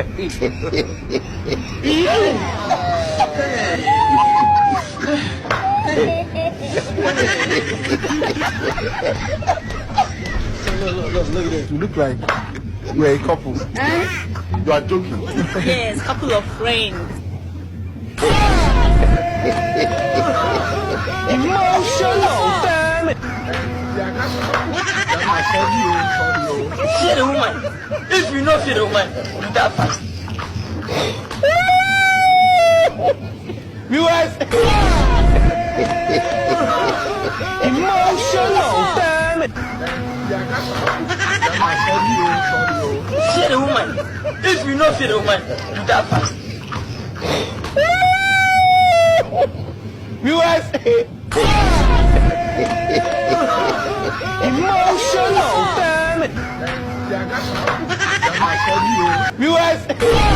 Look at this. You look like you're a couple. You are joking. Yes, couple of friends. Emotional, damn it. See the woman. If you not see the woman, do that fast. US. Emotional, damn it. See the woman. If you not see the woman, do that fast. US. Emotional, damn it. US.